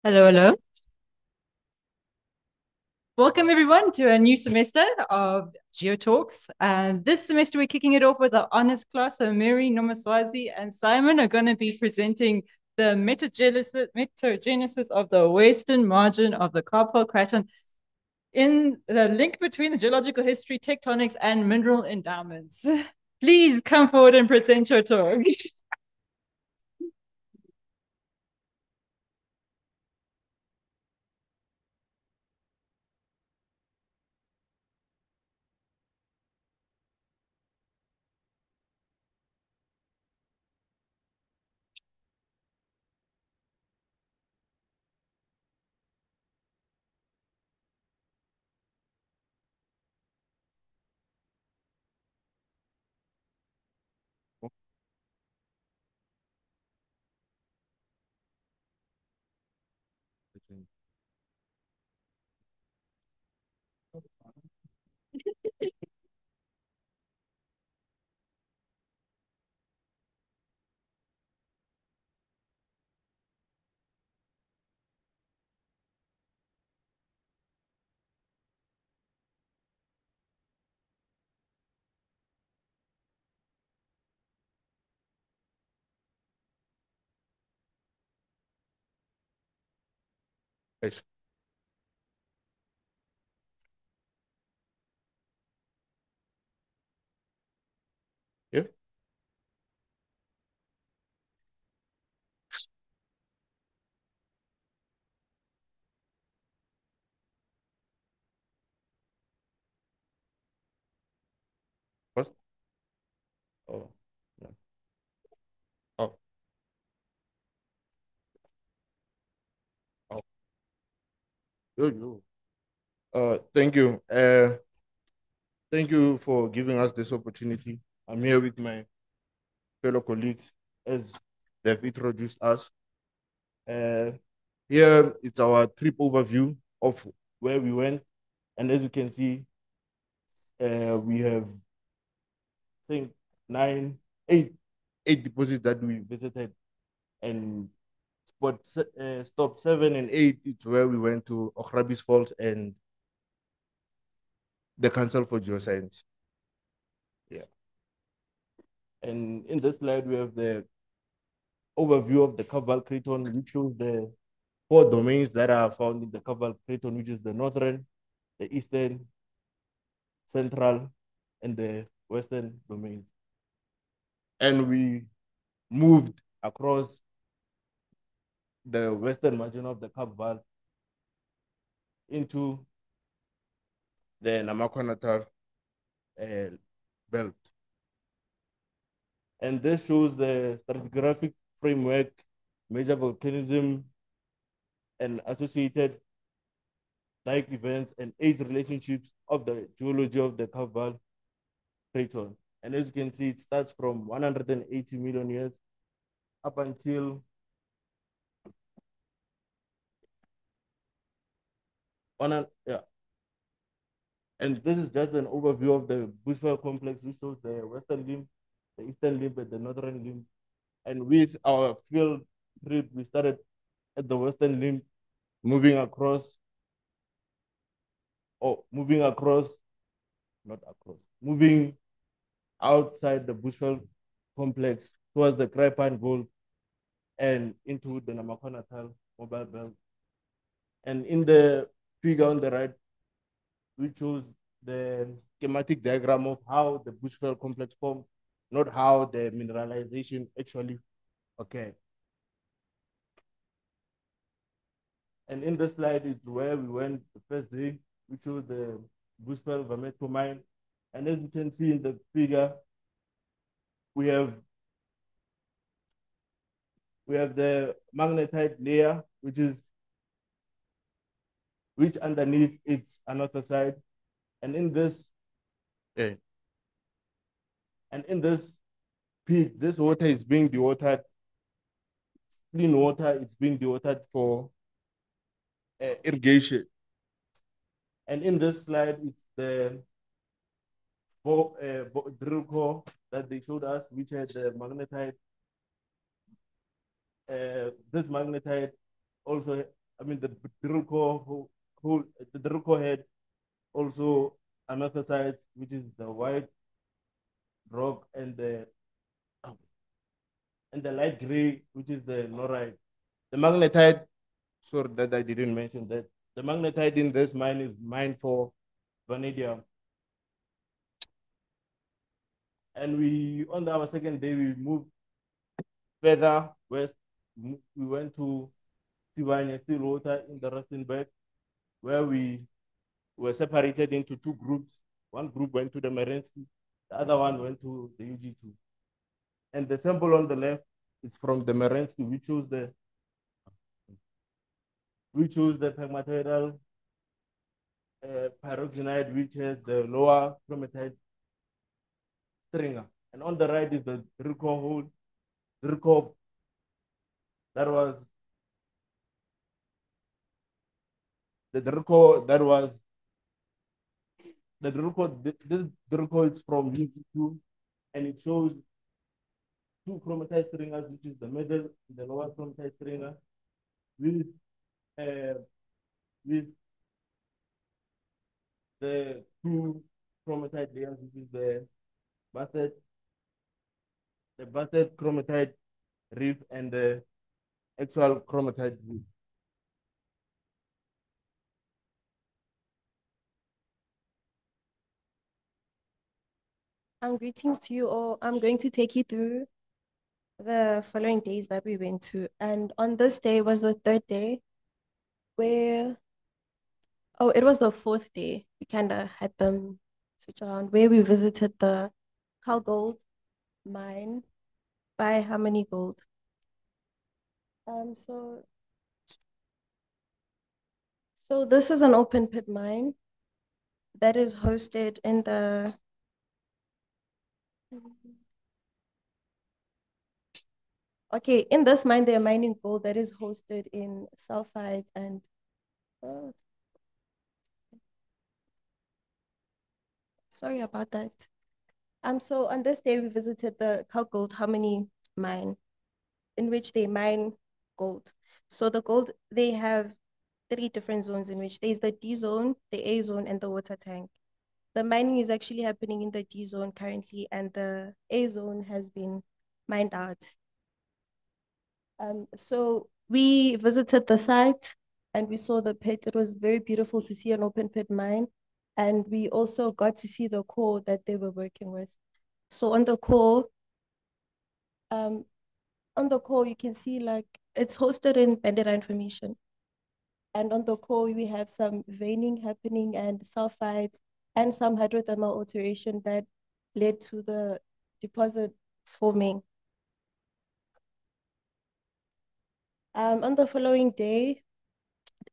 Hello, hello. Welcome everyone to a new semester of GeoTalks. And this semester we're kicking it off with our honors class. So Mary, Nomaswazi, and Simon are going to be presenting the metagenesis of the western margin of the Carpal Craton in the link between the geological history, tectonics, and mineral endowments. Please come forward and present your talk. Yes. Yeah. What? Oh. No. Oh. Oh. Yo. Thank you. Thank you for giving us this opportunity. I'm here with my fellow colleagues as they've introduced us. Uh, Here it's our trip overview of where we went, and as you can see, we have I think nine, eight deposits that we visited, and stop 7 and 8. It's where we went to Okrabis Falls and the Council for Geoscience. Yeah. And in this slide, we have the overview of the Cabal Craton, which shows the four domains that are found in the Cabal Craton, which is the northern, the eastern, central, and the western domains. And we moved across the western margin of the Cabal into the Namakwa uh, belt. And this shows the stratigraphic framework, major volcanism, and associated dike events and age relationships of the geology of the Cabal Craton. And as you can see, it starts from 180 million years up until yeah. And this is just an overview of the Bushveld complex, which shows the western limb, the eastern limb, and the northern limb. And with our field trip, we started at the western limb, moving across, or moving across, not across, moving outside the Bushveld complex towards the Crypine Gold and into the Namakwa mobile belt. And in the figure on the right, we choose the schematic diagram of how the Bushveld complex formed, not how the mineralization actually occurred. And in this slide is where we went the first day. We chose the Bushveld Vametco mine. And as you can see in the figure, we have the magnetite layer, which underneath it's another side. And in this, eh, and in this pit, this water is being dewatered, clean water, it's being dewatered for irrigation. And in this slide, it's the drill core that they showed us, which had the magnetite. This magnetite also the drill core head also anthracite, which is the white rock, and the light gray, which is the norite. The magnetite, sorry that I didn't mention that. The magnetite in this mine is mined for vanadium. And on our second day, we moved further west. We went to Sibanye Stillwater in the Rustenburg, where we were separated into two groups. One group went to the Merensky, the other one went to the UG2. And the sample on the left is from the Merensky. We choose the pegmatoidal pyroxenite, which has the lower chromatite stringer. And on the right is the Drill-Core hole, Drill-Core that was the Drill-Core that was the Drill-Core. This Drill-Core is from UG2, and it shows two chromatite stringers, which is the middle, the lower chromatite stringer, with uh, with the two chromatite layers, which is the busted chromatite reef and the actual chromatite reef. Greetings to you all. I'm going to take you through the following days that we went to. And on this day was the third day where, oh, it was the fourth day. We kind of had them switch around where we visited the Kalgold mine by Harmony Gold. So this is an open pit mine that is hosted in the in this mine, they're mining gold that is hosted in sulfide and sorry about that. So on this day, we visited the Kalgold Harmony mine, in which they mine gold. So the gold, they have 3 different zones in which there's the D zone, the A zone, and the water tank. The mining is actually happening in the D zone currently, and the A zone has been mined out. So we visited the site and we saw the pit. It was very beautiful to see an open pit mine. And we also got to see the core that they were working with. So on the core, you can see like it's hosted in Bandera Formation. And on the core, we have some veining happening and sulfide and some hydrothermal alteration that led to the deposit forming. On the following day,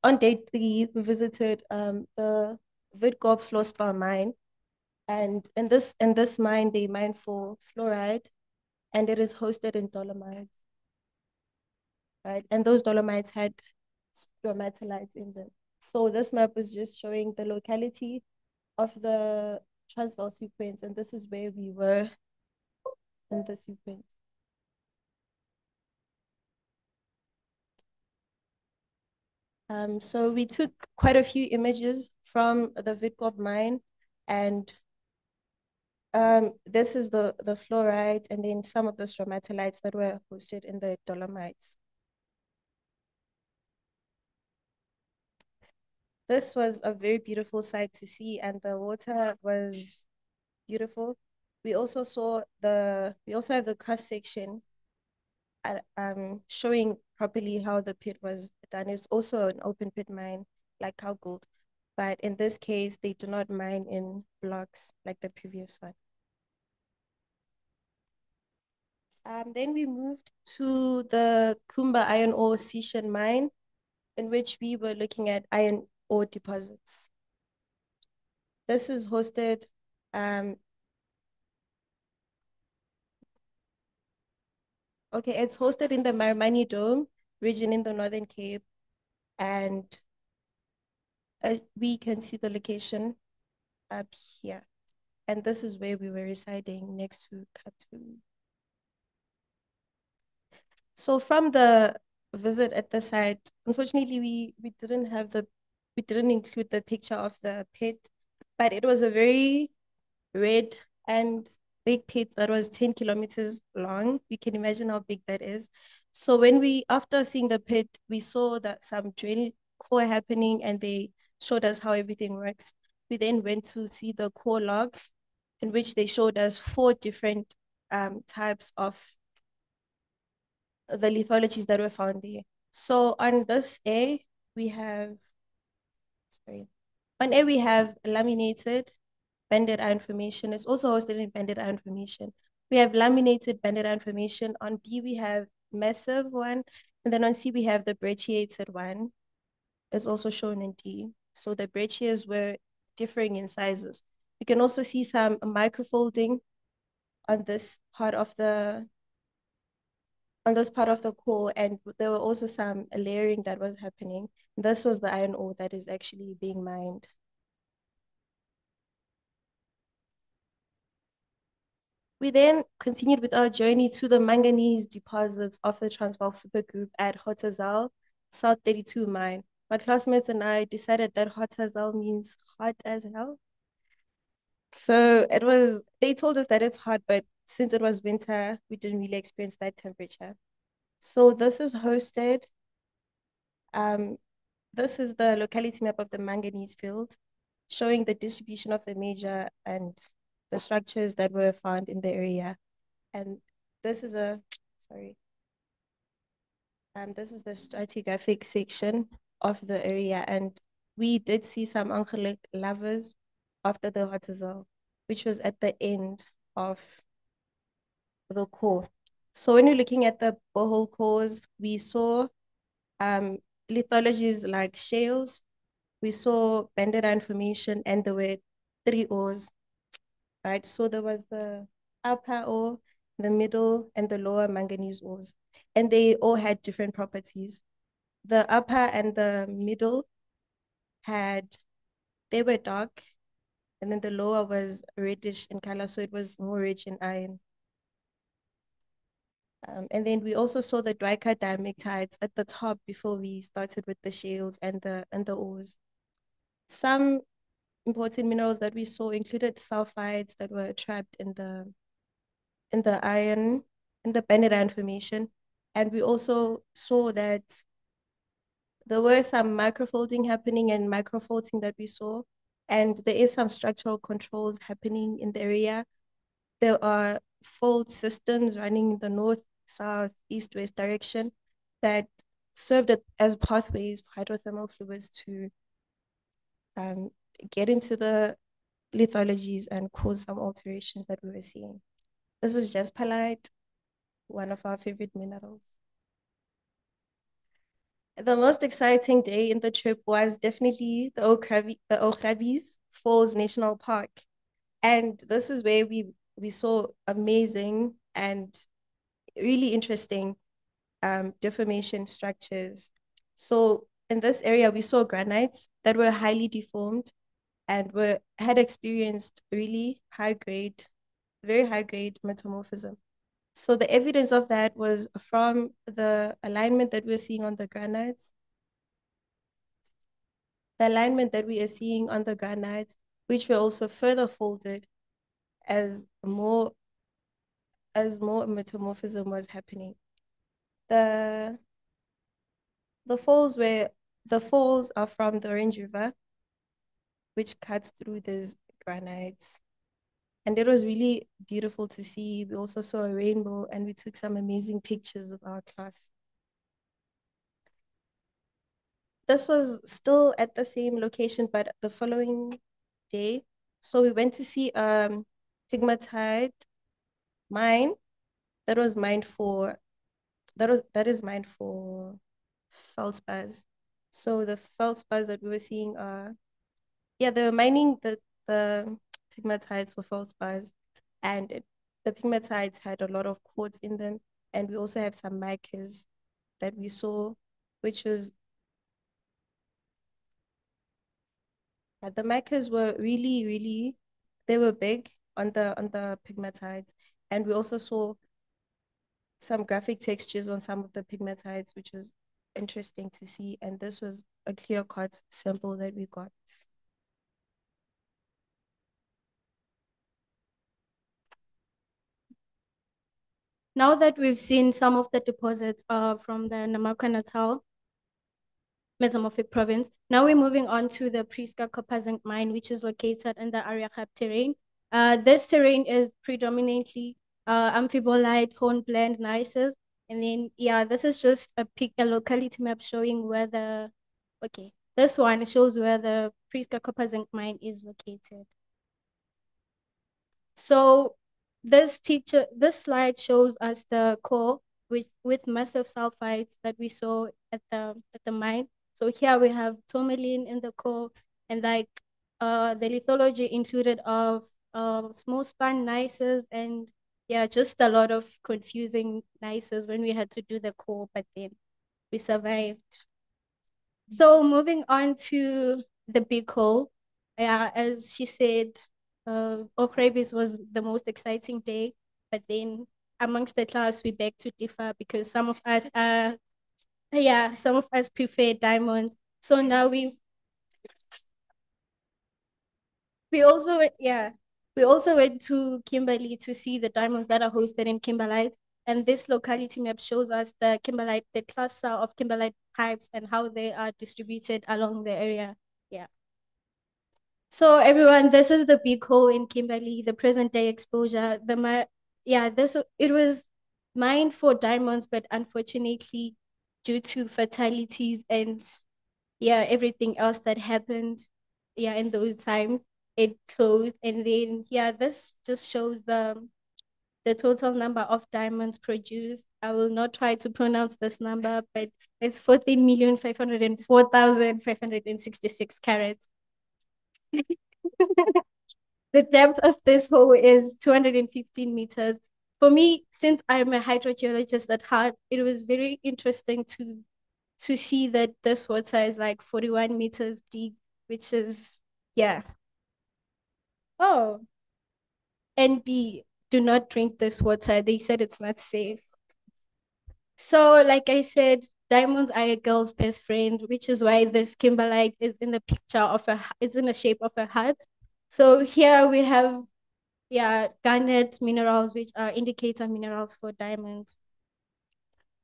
on day 3, we visited the Witgorp fluorspar mine. And in this mine, they mine for fluoride, and it is hosted in dolomites. Right? And those dolomites had stromatolites in them. So this map is just showing the locality of the Transvaal sequence, and this is where we were in the sequence. So we took quite a few images from the Witgorp mine, and this is the fluoride and then some of the stromatolites that were hosted in the dolomites. This was a very beautiful sight to see, and the water was beautiful. We also have the cross section showing properly how the pit was done. It's also an open pit mine like Kalgold, but in this case, they do not mine in blocks like the previous one. Then we moved to the Kumba iron ore Sishen mine, in which we were looking at iron ore deposits. This is hosted it's hosted in the Marmani Dome region in the Northern Cape, and we can see the location up here. And this is where we were residing, next to Katu. So from the visit at the site, unfortunately, we didn't include the picture of the pit, but it was a very red and big pit that was 10 kilometers long. You can imagine how big that is. So after seeing the pit, we saw that some drill core happening and they showed us how everything works. We then went to see the core log, in which they showed us four different types of the lithologies that were found there. So on this A, we have, sorry, on A we have laminated banded iron formation. It's also hosted in banded iron formation. We have laminated banded iron formation. On B, we have massive one. And then on C, we have the brecciated one. It's also shown in D. So the breccias were differing in sizes. You can also see some microfolding on this part of the core, and there were also some layering that was happening. This was the iron ore that is actually being mined. We then continued with our journey to the manganese deposits of the Transvaal Supergroup at Hotazel, South 32 mine. My classmates and I decided that Hotazel means hot as hell. So they told us that it's hot, but since it was winter, we didn't really experience that temperature. So this is hosted. This is the locality map of the manganese field, showing the distribution of the major and the structures that were found in the area. And this is this is the stratigraphic section of the area. And we did see some angelic lavas after the Hotazel, which was at the end of the core. So when you're looking at the borehole cores, we saw lithologies like shales. We saw banded iron formation, and there were three ores, right? So there was the upper ore, the middle, and the lower manganese ores. And they all had different properties. The upper and the middle they were dark, and then the lower was reddish in color, so it was more rich in iron. And then we also saw the Dwika diamectides at the top before we started with the shales and the ores. Some important minerals that we saw included sulfides that were trapped in the iron, in the banded iron formation. And we also saw that there were some microfolding happening and microfaulting that we saw. And there is some structural controls happening in the area. There are fault systems running in the north, south, east, west direction that served as pathways for hydrothermal fluids to get into the lithologies and cause some alterations that we were seeing. This is jasperite, one of our favorite minerals. The most exciting day in the trip was definitely the Okrabies Falls National Park. And this is where we saw amazing and really interesting deformation structures. So in this area, we saw granites that were highly deformed and had experienced really very high grade metamorphism. So the evidence of that was from the alignment that we're seeing on the granites. The alignment that we are seeing on the granites, which were also further folded as more metamorphism was happening. The falls are from the Orange River, which cuts through these granites. And it was really beautiful to see. We also saw a rainbow and we took some amazing pictures of our class. This was still at the same location, but the following day. So we went to see pegmatite mine that is mined for feldspars. So the feldspars that we were seeing they were mining the pegmatites for feldspars, and the pegmatites had a lot of quartz in them, and we also have some micas that we saw, which was the micas were really they were big on the pegmatites, and we also saw some graphic textures on some of the pegmatites, which was interesting to see. And this was a clear-cut sample that we got. Now that we've seen some of the deposits from the Namaqua Natal Metamorphic Province, now we're moving on to the Prieska copper zinc mine, which is located in the Ariachap terrain. This terrain is predominantly amphibolite, hornblende, gneisses. And then, yeah, this is just a locality map showing where this one shows where the Prieska copper zinc mine is located. So this slide shows us the core with massive sulfides that we saw at the mine. So here we have tourmaline in the core, and like the lithology included of small span gneisses, and yeah, just a lot of confusing gneisses when we had to do the core, but then we survived. So moving on to the big hole, yeah, as she said, Oak Rabies was the most exciting day, but then amongst the class we beg to differ because some of us prefer diamonds. So now we also went to Kimberley to see the diamonds that are hosted in kimberlite. And this locality map shows us the cluster of kimberlite types and how they are distributed along the area. Yeah. So everyone, this is the big hole in Kimberley, the present day exposure. It was mined for diamonds, but unfortunately, due to fatalities and everything else that happened, in those times, it closed. And then this just shows the total number of diamonds produced. I will not try to pronounce this number, but it's 14,504,566 carats. The depth of this hole is 215 meters. For me, since I'm a hydrogeologist at heart, it was very interesting to see that this water is like 41 meters deep, which is, yeah. Oh, and B, do not drink this water. They said it's not safe. So like I said, diamonds are a girl's best friend, which is why this kimberlite is in the picture it's in the shape of a heart. So here we have, garnet minerals, which are indicator minerals for diamonds.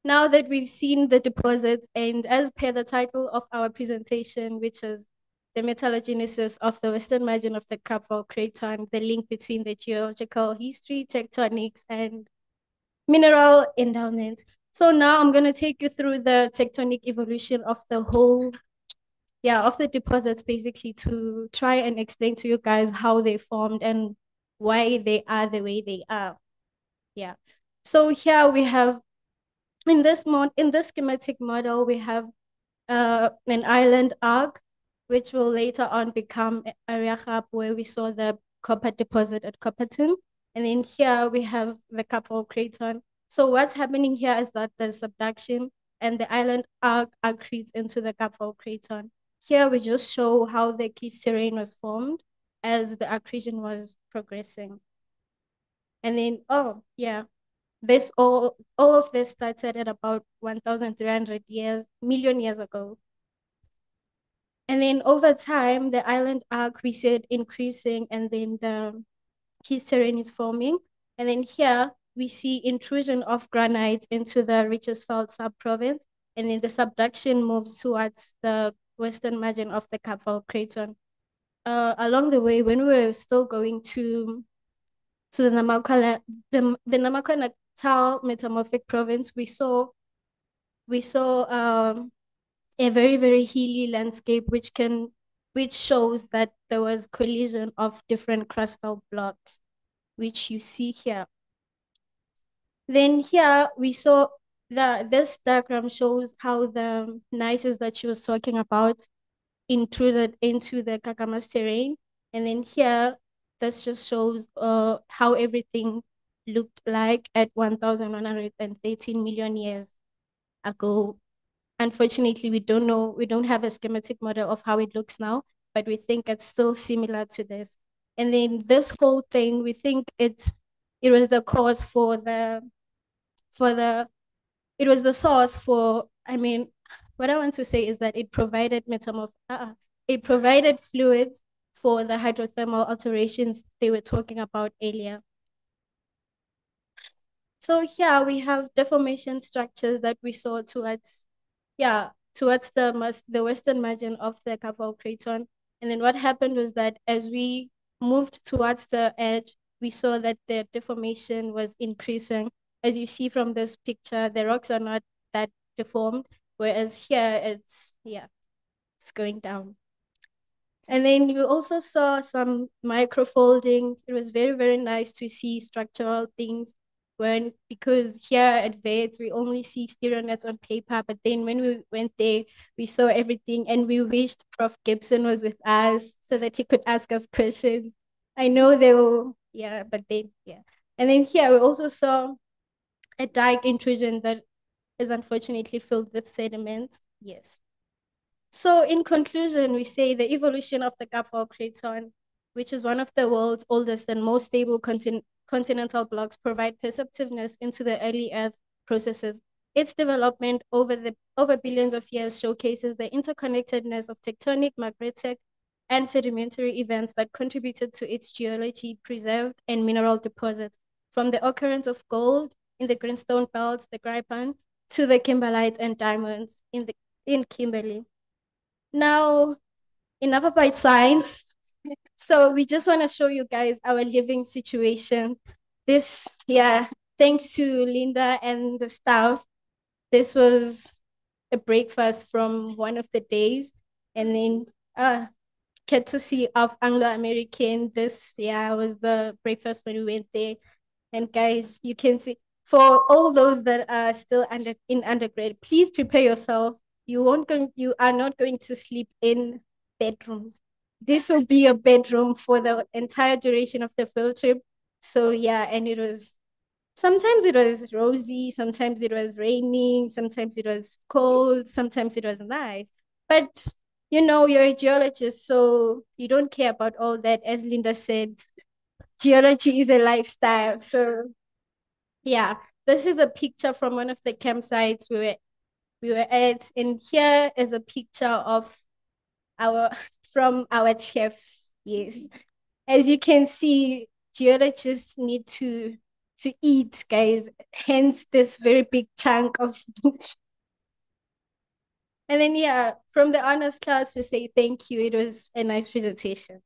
Now that we've seen the deposits, and as per the title of our presentation, which is the metallogenesis of the western margin of the Kapval Craton, the link between the geological history, tectonics, and mineral endowment. So now I'm going to take you through the tectonic evolution of the whole, of the deposits, basically, to try and explain to you guys how they formed and why they are the way they are. Yeah. So here we have, in this schematic model, we have an island arc, which will later on become Ariachap, where we saw the copper deposit at Copperton. And then here we have the Kapval Craton. So what's happening here is that there's subduction and the island arc accretes into the Kapval Craton. Here we just show how the Kies terrain was formed as the accretion was progressing. And then, all of this started at about 1,300 million years ago. And then over time, the island arc we said increasing, and then the Kies terrain is forming. And then here we see intrusion of granite into the Richtersveld subprovince, and then the subduction moves towards the western margin of the Kapval Craton. Along the way, when we were still going to the Namaqua Natal Metamorphic Province, we saw a very, very hilly landscape, which shows that there was collision of different crustal blocks, which you see here. Then here we saw that this diagram shows how the gneisses that she was talking about intruded into the Kakamas terrain. And then here, this just shows how everything looked like at 1,113 million years ago. Unfortunately, we don't have a schematic model of how it looks now, but we think it's still similar to this. And then this whole thing, we think it was the cause for it was the source for, I mean, what I want to say is that it provided it provided fluids for the hydrothermal alterations they were talking about earlier. So here we have deformation structures that we saw towards the western margin of the Kafue Craton. And then what happened was that as we moved towards the edge, we saw that the deformation was increasing. As you see from this picture, the rocks are not that deformed, whereas here it's going down. And then you also saw some microfolding. It was very, very nice to see structural things because here at Wits, we only see stereo nets on paper, but then when we went there, we saw everything and we wished Prof. Gibson was with us so that he could ask us questions. I know they will, but then, And then here we also saw a dike intrusion that is unfortunately filled with sediment. Yes. So in conclusion, we say the evolution of the Kafue Craton, which is one of the world's oldest and most stable continental blocks, provide perceptiveness into the early Earth processes. Its development over billions of years showcases the interconnectedness of tectonic, magmatic, and sedimentary events that contributed to its geology, preserved, and mineral deposits, from the occurrence of gold in the greenstone belts, the Grippan, to the kimberlites and diamonds in Kimberley. Now, enough about science. So we just want to show you guys our living situation. This, thanks to Linda and the staff, this was a breakfast from one of the days. And then courtesy of Anglo-American, this, was the breakfast when we went there. And guys, you can see, for all those that are still in undergrad, please prepare yourself. You are not going to sleep in bedrooms. This will be a bedroom for the entire duration of the field trip. So and sometimes it was rosy, sometimes it was raining, sometimes it was cold, sometimes it was nice. But you're a geologist, so you don't care about all that. As Linda said, geology is a lifestyle. So this is a picture from one of the campsites we were at, and here is a picture of from our chefs. Yes, as you can see, geologists need to eat, guys, hence this very big chunk of and then from the honors class we say thank you. It was a nice presentation.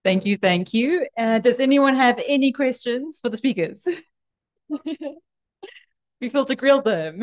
Thank you, thank you. Does anyone have any questions for the speakers? We feel to grill them.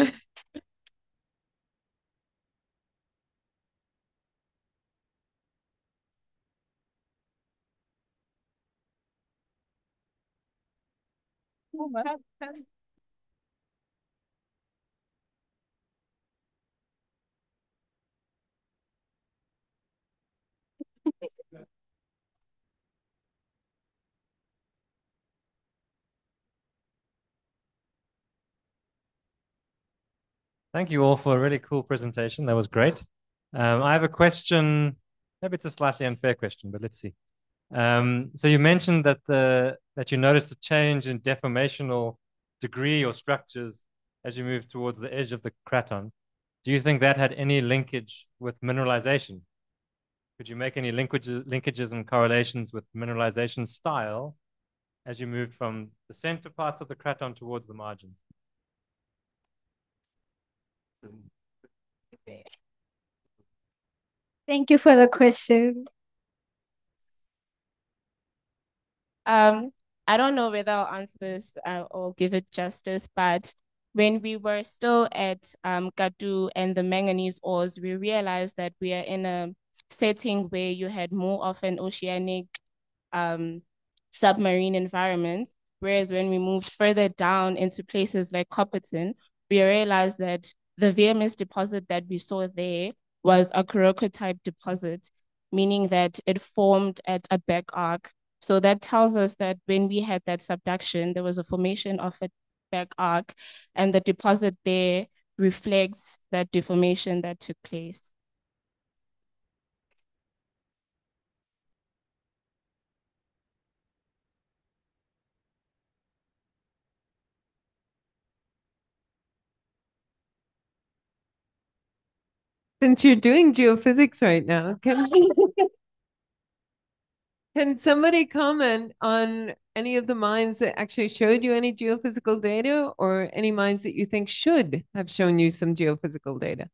Thank you all for a really cool presentation. That was great. I have a question. Maybe it's a slightly unfair question, but let's see. So you mentioned that you noticed a change in deformational degree or structures as you move towards the edge of the craton. Do you think that had any linkage with mineralization? Could you make any linkages and correlations with mineralization style as you moved from the center parts of the craton towards the margins? Thank you for the question. I don't know whether I'll answer this or give it justice, but when we were still at Katu and the manganese ores, we realized that we are in a setting where you had more of an oceanic submarine environment, whereas when we moved further down into places like Copperton, we realized that the VMS deposit that we saw there was a Kuroko type deposit, meaning that it formed at a back arc. So that tells us that when we had that subduction, there was a formation of back arc, and the deposit there reflects that deformation that took place. Since you're doing geophysics right now, can somebody comment on any of the mines that actually showed you any geophysical data, or any mines that you think should have shown you some geophysical data?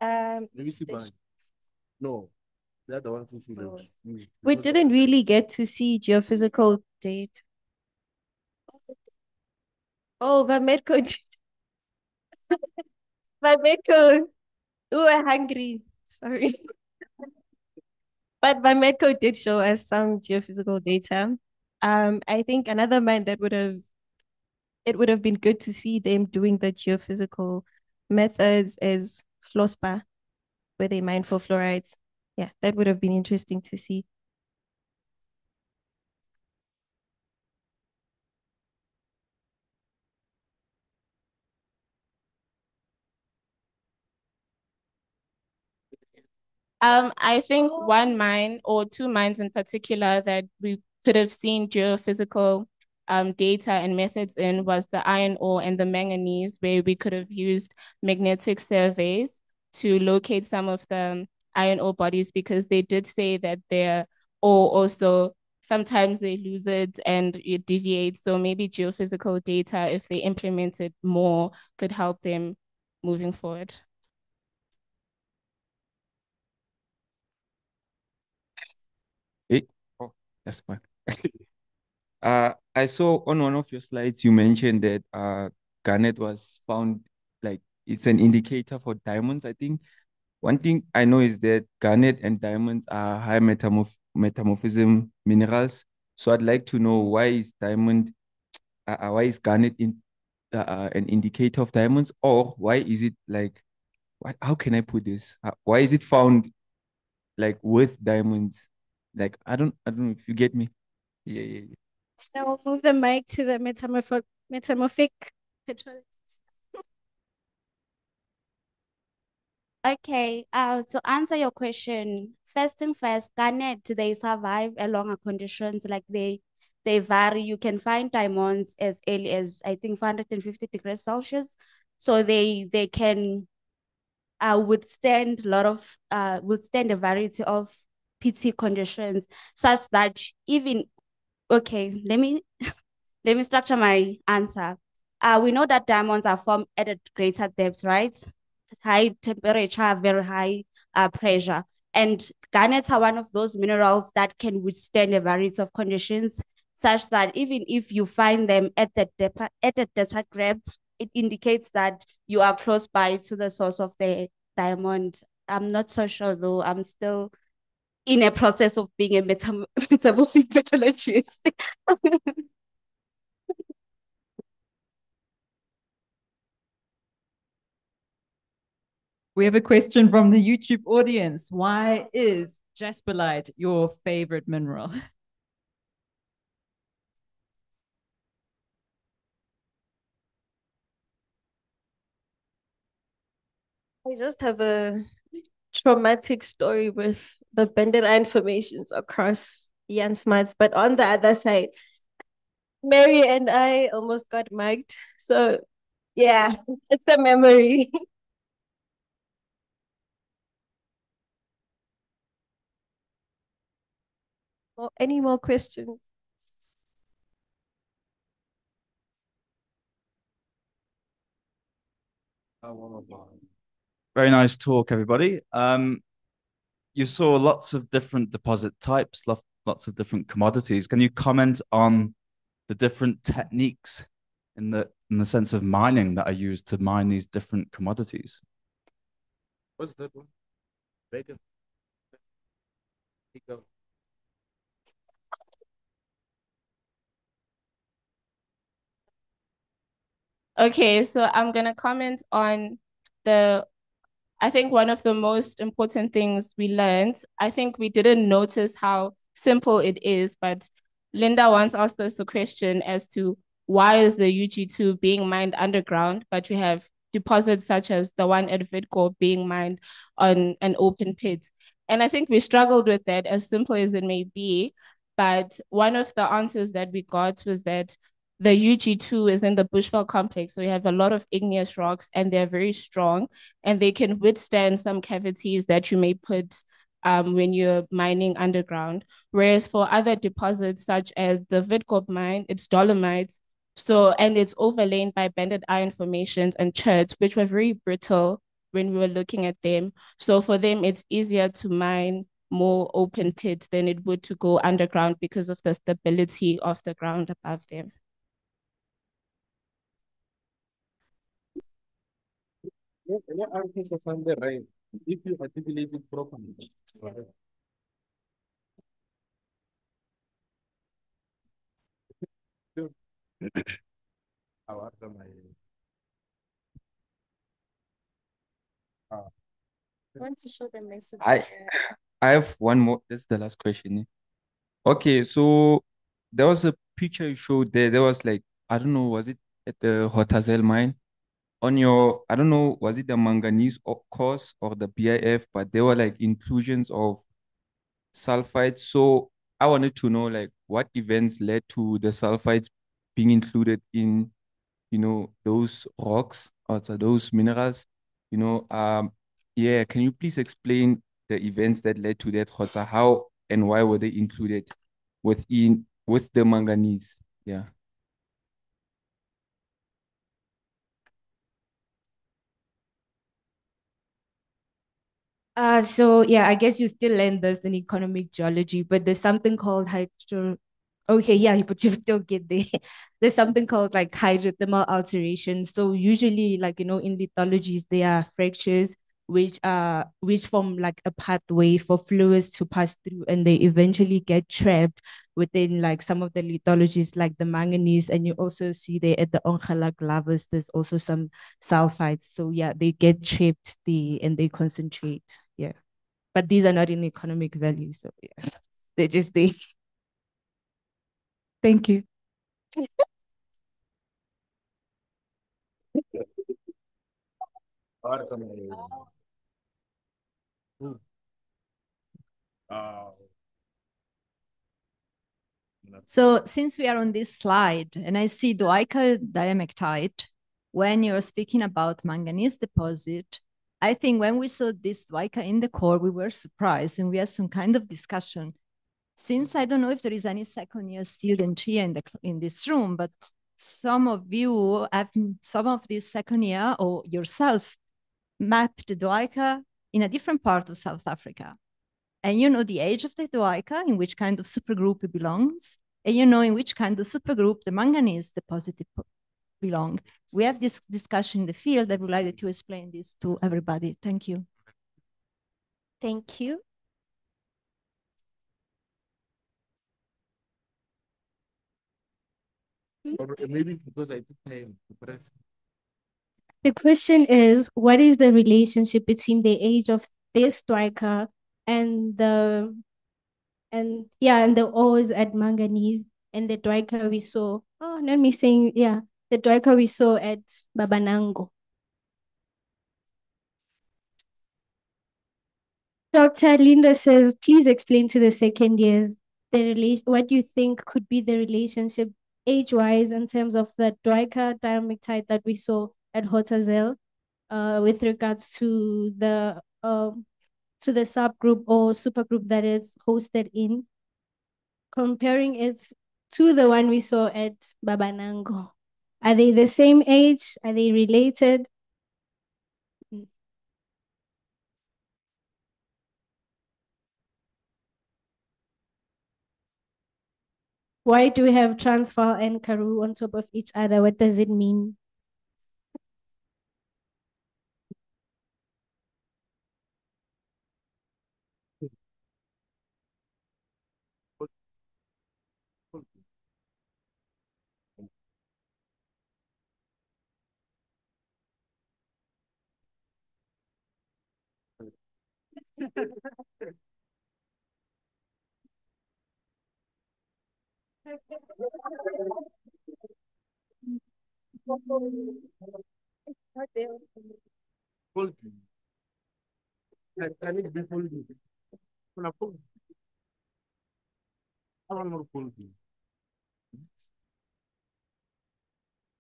Maybe see mine. No, they're the ones who should have. We didn't really get to see geophysical data. Oh, Vametco. Vametco. Oh, we're hungry. Sorry. But Vametco did show us some geophysical data. I think another mine that it would have been good to see them doing the geophysical methods is Flossbar, where they mine for fluorides. Yeah, that would have been interesting to see. I think one mine or two mines in particular that we could have seen geophysical data and methods in was the iron ore and the manganese, where we could have used magnetic surveys to locate some of the iron ore bodies, because they did say that they're ore also sometimes they lose it and it deviates. So maybe geophysical data, if they implemented more, could help them moving forward. Oh, that's fine. I saw on one of your slides you mentioned that garnet was found, like it's an indicator for diamonds, I think. One thing I know is that garnet and diamonds are high metamorphism minerals. So I'd like to know, why is garnet an indicator of diamonds, or why is it like, how can I put this? Why is it found like with diamonds? Like I don't know if you get me. Yeah, yeah, yeah. I will move the mic to the metamorphic petrologist. Okay, to answer your question, first thing first, garnet, they survive at longer conditions, like they vary. You can find diamonds as early as I think 450 degrees Celsius. So they can withstand withstand a variety of PT conditions, such that even okay, let me structure my answer. We know that diamonds are formed at a greater depth, right? High temperature, very high pressure. And garnets are one of those minerals that can withstand a variety of conditions, such that even if you find them at the delta depth, it indicates that you are close by to the source of the diamond. I'm not so sure though. I'm still in a process of being a metamorphic metallurgist. We have a question from the YouTube audience. Why is jasperite your favorite mineral? I just have a traumatic story with the banded iron formations across Jan Smuts, but on the other side, Mary and I almost got mugged. So yeah, it's a memory. Any more questions? Very nice talk, everybody. You saw lots of different deposit types, lots of different commodities. Can you comment on the different techniques in the sense of mining that are used to mine these different commodities? What's that one? Bacon. Okay, so I'm gonna comment on the I think one of the most important things we learned, I think we didn't notice how simple it is, but Linda once asked us a question as to why is the UG2 being mined underground, but we have deposits such as the one at Vidcorp being mined on an open pit. And I think we struggled with that, as simple as it may be. But one of the answers that we got was that the UG2 is in the Bushveld complex. So you have a lot of igneous rocks and they're very strong and they can withstand some cavities that you may put when you're mining underground. Whereas for other deposits, such as the Vidcorp mine, it's dolomites. So, and it's overlain by banded iron formations and chert, which were very brittle when we were looking at them. So for them, it's easier to mine more open pits than it would to go underground because of the stability of the ground above them. Yeah, answers are somewhere right. If you articulate it properly. I want to show them next. I have one more. This is the last question. Okay, so there was a picture you showed there. There was like, I don't know, was it at the Hotazel mine? On your, I don't know, was it the manganese course or the BIF, but there were like inclusions of sulfides. So I wanted to know like what events led to the sulfides being included in, those rocks or those minerals. Yeah, can you please explain the events that led to that? How and why were they included with the manganese? Yeah. So yeah, I guess you still learn this in economic geology, but there's something called hydro. Okay, yeah, but you still get there. There's something called like hydrothermal alteration. So usually, like in lithologies, there are fractures which form like a pathway for fluids to pass through, and they eventually get trapped within like some of the lithologies, like the manganese, and you also see there at the Ongala lavas, there's also some sulfides. So yeah, they get trapped there and they concentrate. Yeah, but these are not in economic value, so yeah, they're just there. Thank you. So since we are on this slide and I see Doika diamectite, when you're speaking about manganese deposit, I think when we saw this Doika in the core, we were surprised and we had some kind of discussion. Since I don't know if there is any second year student here in this room, but some of you have some of this second year or yourself mapped the Doika in a different part of South Africa. And you know the age of the Doika, in which kind of supergroup it belongs, and you know in which kind of supergroup the manganese deposit belong. We have this discussion in the field. I would like to explain this to everybody. Thank you. Thank you. Or maybe because I took time to press. The question is, what is the relationship between the age of this Doika and the ores at manganese and the Doika we saw? Oh, let me saying, yeah, the Doika we saw at Babanango. Dr. Linda says, please explain to the second years what you think could be the relationship age-wise in terms of the Doika diamectite that we saw at Hotazel with regards to the subgroup or supergroup that it's hosted in, comparing it to the one we saw at Babanango. Are they the same age? Are they related? Why do we have Transvaal and Karoo on top of each other? What does it mean? Folding. Can it be folding? Una fold. I want more folding.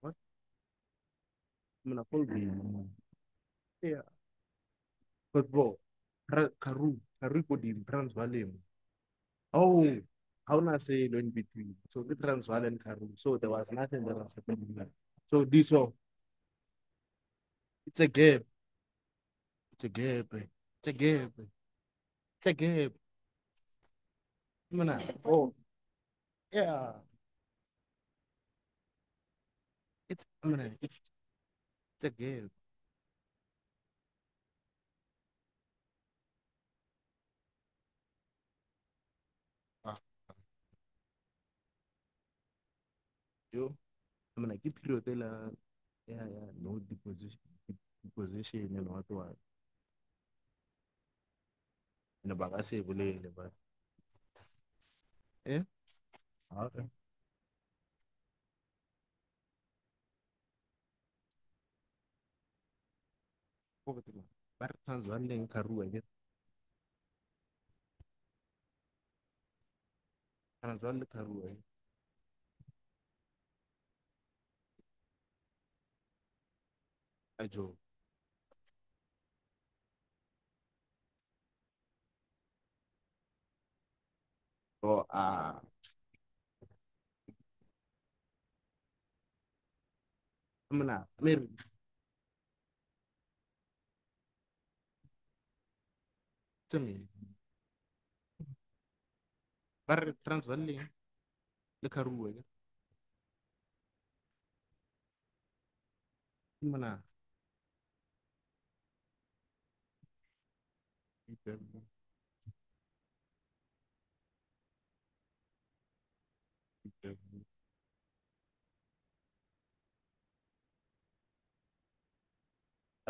What? Una folding. Yeah. But bro, Karu put in Transvaal. Oh, how not say in between? So the Transvaal and Karu. So there was nothing that was happening. So this one, it's a gap. It's a gap. It's a gap. It's a gap. Oh, yeah. It's a gap. Ah, yo, keep period yeah, no deposition and what. Nabakasi bulele ba. Eh? Okay. Poverty. Bar Transvaal and Karu again. Transvaal Karu again. Ajo. So Amir. Tell me. Bar Transvaal le Karu again. Mana.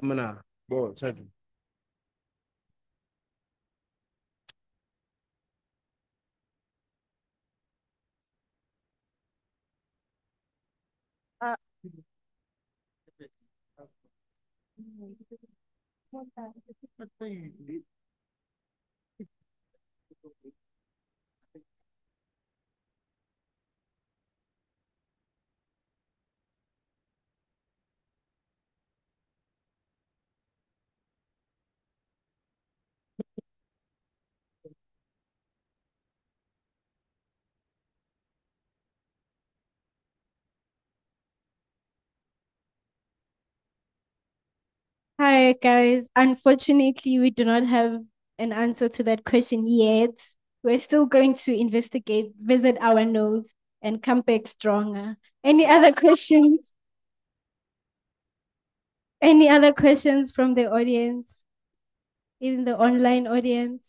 Amana. Bo, sorry. Ah. Hi, guys. Unfortunately, we do not have an answer to that question yet. We're still going to investigate, visit our nodes, and come back stronger. Any other questions? Any other questions from the audience? Even the online audience?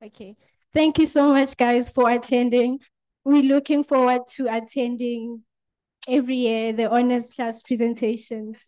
Okay. Thank you so much, guys, for attending. We're looking forward to attending every year the honors class presentations.